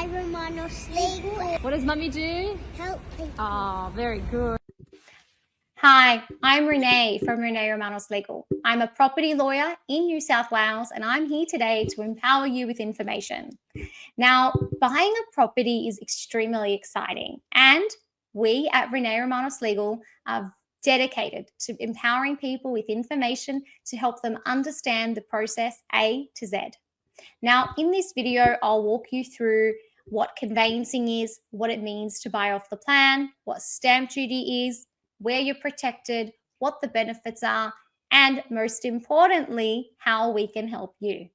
Renee Romano's legal. What does Mummy do? Help people. Oh, very good. Hi, I'm Renee from Renee Romanos Legal. I'm a property lawyer in New South Wales and I'm here today to empower you with information. Now, buying a property is extremely exciting and we at Renee Romanos Legal are dedicated to empowering people with information to help them understand the process A to Z. Now, in this video, I'll walk you through what conveyancing is, what it means to buy off the plan, what stamp duty is, where you're protected, what the benefits are, and most importantly, how we can help you.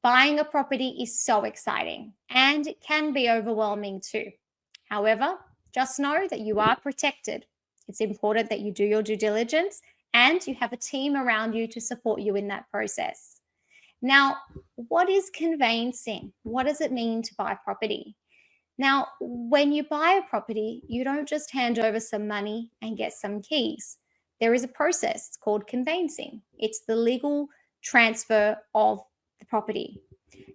Buying a property is so exciting and it can be overwhelming too. However, just know that you are protected. It's important that you do your due diligence and you have a team around you to support you in that process. Now, what is conveyancing? What does it mean to buy property? Now, when you buy a property, you don't just hand over some money and get some keys. There is a process called conveyancing. It's the legal transfer of the property.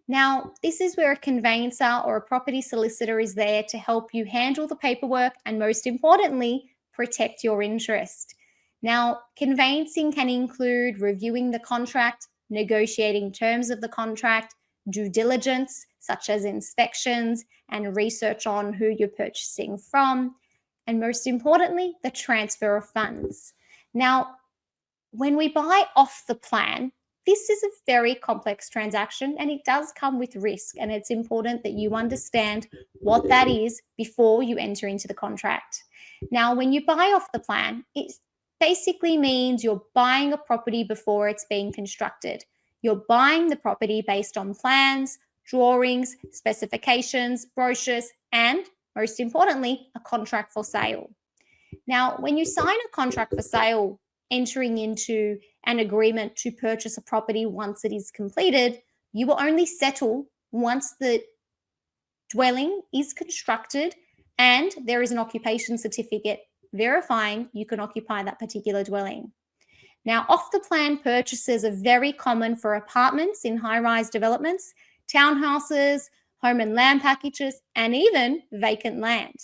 Now, this is where a conveyancer or a property solicitor is there to help you handle the paperwork and, most importantly, protect your interest. Now, conveyancing can include reviewing the contract, negotiating terms of the contract, due diligence, such as inspections and research on who you're purchasing from, and most importantly, the transfer of funds. Now, when we buy off the plan, this is a very complex transaction and it does come with risk, and it's important that you understand what that is before you enter into the contract. Now, when you buy off the plan, it basically means you're buying a property before it's being constructed. You're buying the property based on plans, drawings, specifications, brochures, and most importantly, a contract for sale. Now, when you sign a contract for sale, entering into an agreement to purchase a property once it is completed, you will only settle once the dwelling is constructed and there is an occupation certificate verifying you can occupy that particular dwelling. Now, off-the-plan purchases are very common for apartments in high-rise developments, townhouses, home and land packages, and even vacant land.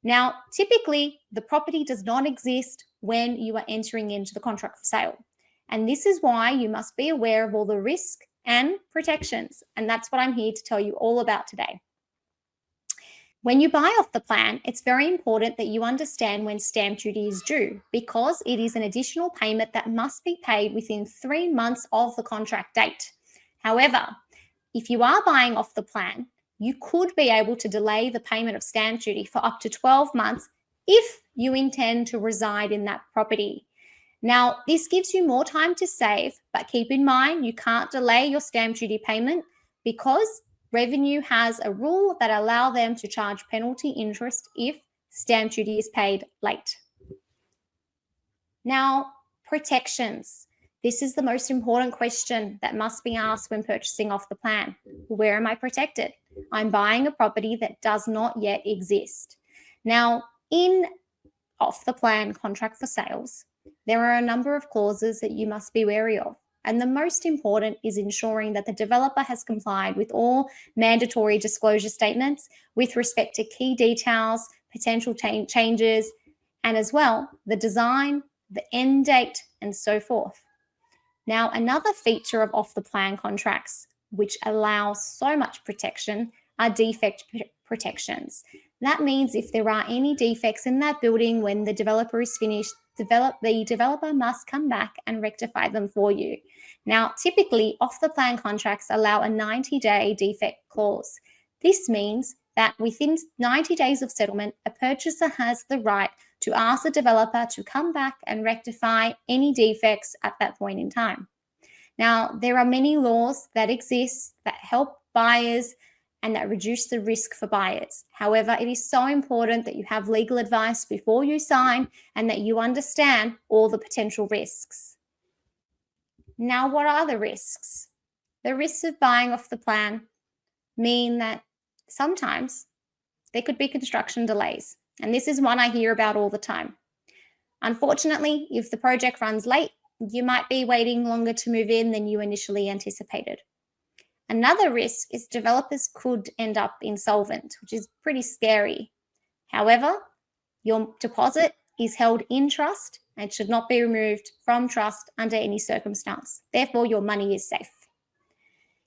Now, typically, the property does not exist when you are entering into the contract for sale. And this is why you must be aware of all the risk and protections. And that's what I'm here to tell you all about today. When you buy off the plan, it's very important that you understand when stamp duty is due, because it is an additional payment that must be paid within 3 months of the contract date. However, if you are buying off the plan, you could be able to delay the payment of stamp duty for up to 12 months if you intend to reside in that property. Now, this gives you more time to save, but keep in mind you can't delay your stamp duty payment because Revenue has a rule that allows them to charge penalty interest if stamp duty is paid late. Now, protections. This is the most important question that must be asked when purchasing off the plan. Where am I protected? I'm buying a property that does not yet exist. Now, in off the plan contract for sales, there are a number of clauses that you must be wary of. And the most important is ensuring that the developer has complied with all mandatory disclosure statements with respect to key details, potential changes, and as well the design, the end date, and so forth. Now, another feature of off-the-plan contracts, which allows so much protection, are defect protections. That means if there are any defects in that building when the developer is finished, the developer must come back and rectify them for you. Now, typically, off-the-plan contracts allow a 90-day defect clause. This means that within 90 days of settlement, a purchaser has the right to ask the developer to come back and rectify any defects at that point in time. Now, there are many laws that exist that help buyers and that reduce the risk for buyers. However, it is so important that you have legal advice before you sign and that you understand all the potential risks. Now, what are the risks? The risks of buying off the plan mean that sometimes there could be construction delays, and this is one I hear about all the time. Unfortunately, if the project runs late, you might be waiting longer to move in than you initially anticipated. Another risk is developers could end up insolvent, which is pretty scary. However, your deposit is held in trust and should not be removed from trust under any circumstance. Therefore, your money is safe.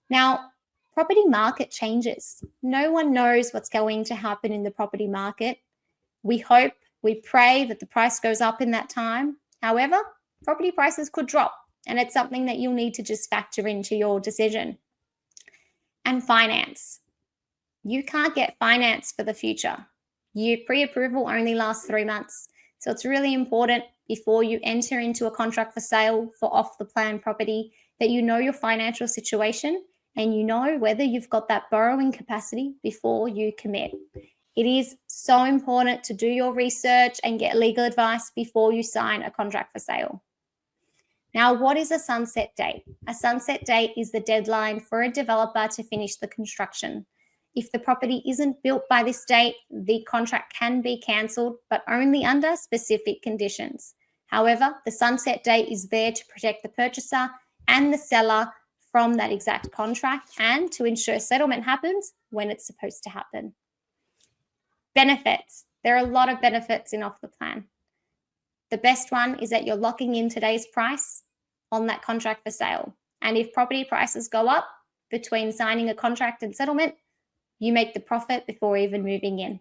Now, property market changes. No one knows what's going to happen in the property market. We hope, we pray that the price goes up in that time. However, property prices could drop, and it's something that you'll need to just factor into your decision. And finance. You can't get finance for the future. Your pre-approval only lasts 3 months. So it's really important before you enter into a contract for sale for off-the-plan property that you know your financial situation and you know whether you've got that borrowing capacity before you commit. It is so important to do your research and get legal advice before you sign a contract for sale. Now, what is a sunset date? A sunset date is the deadline for a developer to finish the construction. If the property isn't built by this date, the contract can be cancelled, but only under specific conditions. However, the sunset date is there to protect the purchaser and the seller from that exact contract and to ensure settlement happens when it's supposed to happen. Benefits. There are a lot of benefits in off the plan. The best one is that you're locking in today's price on that contract for sale. And if property prices go up between signing a contract and settlement, you make the profit before even moving in.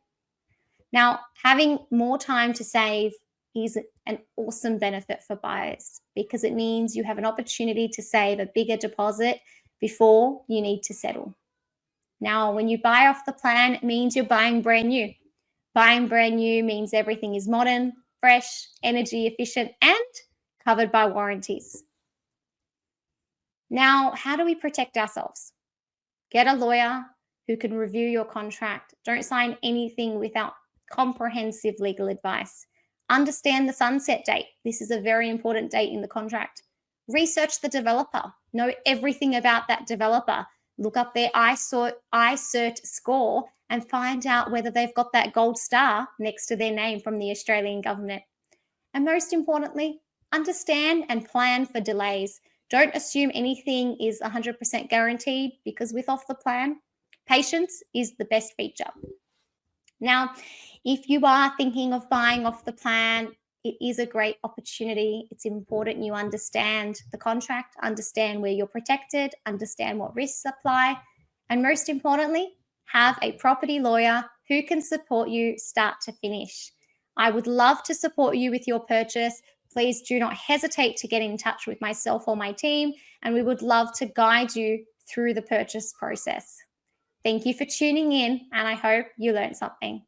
Now, having more time to save is an awesome benefit for buyers because it means you have an opportunity to save a bigger deposit before you need to settle. Now, when you buy off the plan, it means you're buying brand new. Buying brand new means everything is modern, fresh, energy efficient, and covered by warranties. Now, how do we protect ourselves? Get a lawyer who can review your contract. Don't sign anything without comprehensive legal advice. Understand the sunset date. This is a very important date in the contract. Research the developer. Know everything about that developer. Look up their iCert score and find out whether they've got that gold star next to their name from the Australian government. And most importantly, understand and plan for delays. Don't assume anything is 100% guaranteed because with off the plan, patience is the best feature. Now, if you are thinking of buying off the plan, it is a great opportunity. It's important you understand the contract, understand where you're protected, understand what risks apply, and most importantly, have a property lawyer who can support you start to finish. I would love to support you with your purchase. Please do not hesitate to get in touch with myself or my team, and we would love to guide you through the purchase process. Thank you for tuning in, and I hope you learned something.